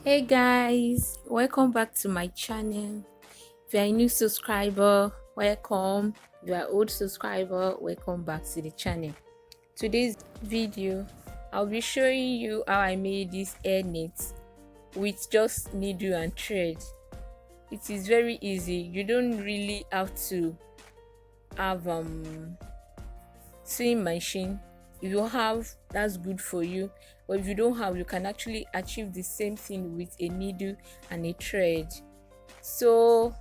Hey guys, welcome back to my channel. If you're a new subscriber, welcome. If you're an old subscriber, welcome back to the channel. Today's video, I'll be showing you how I made this hair net with just needle and thread. It is very easy. You don't really have to have sewing machine. If you have, that's good for you, but if you don't have, you can actually achieve the same thing with a needle and a thread. So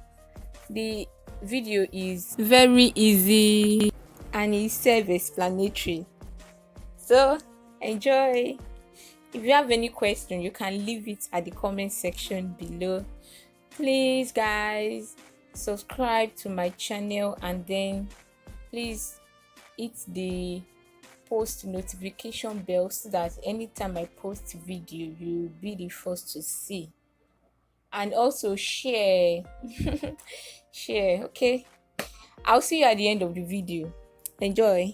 the video is very easy and it's self-explanatory, so enjoy. If you have any question, you can leave it at the comment section below. Please guys, subscribe to my channel and then please hit the post notification bell so that anytime I post video you'll be the first to see. And also share. Share, okay? I'll see you at the end of the video. Enjoy.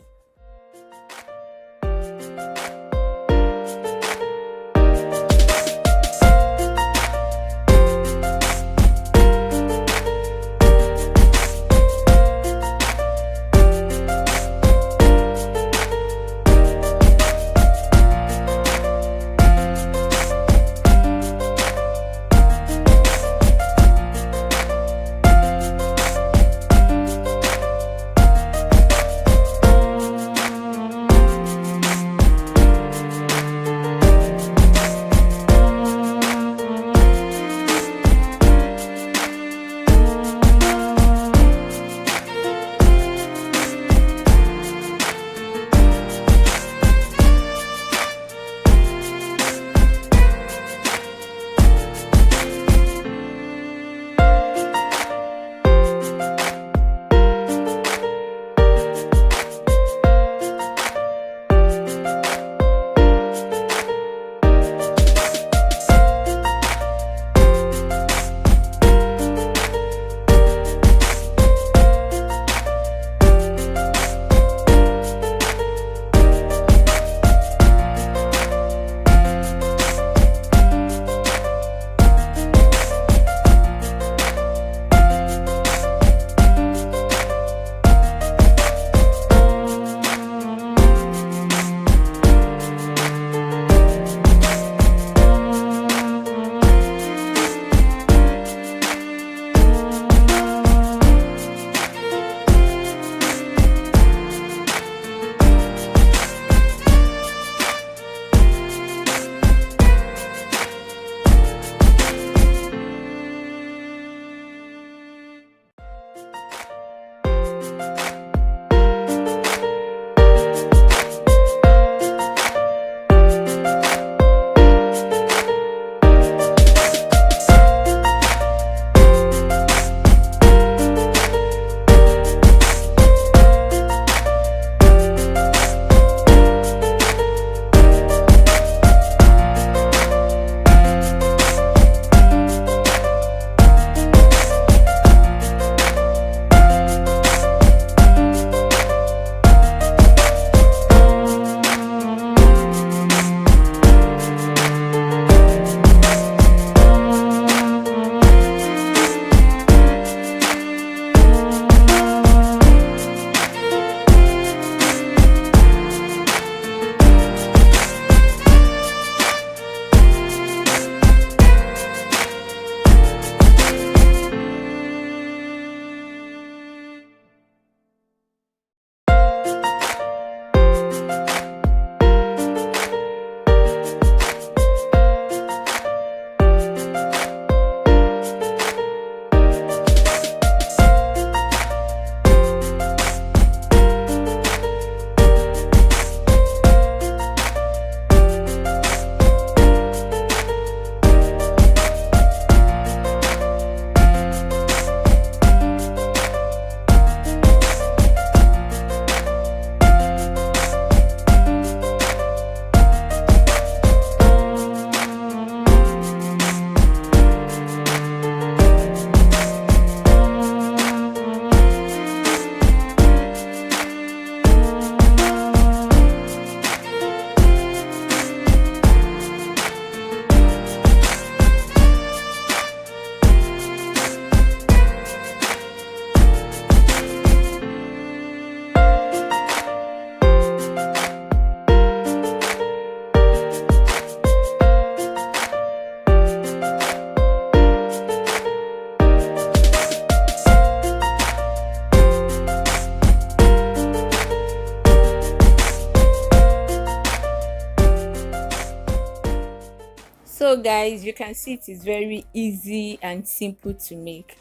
guys, you can see it is very easy and simple to make.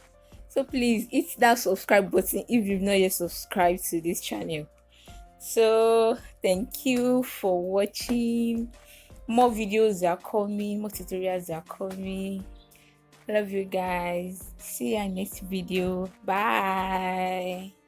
So please hit that subscribe button if you've not yet subscribed to this channel. So thank you for watching. More videos are coming, more tutorials are coming. Love you guys. See you in next video. Bye.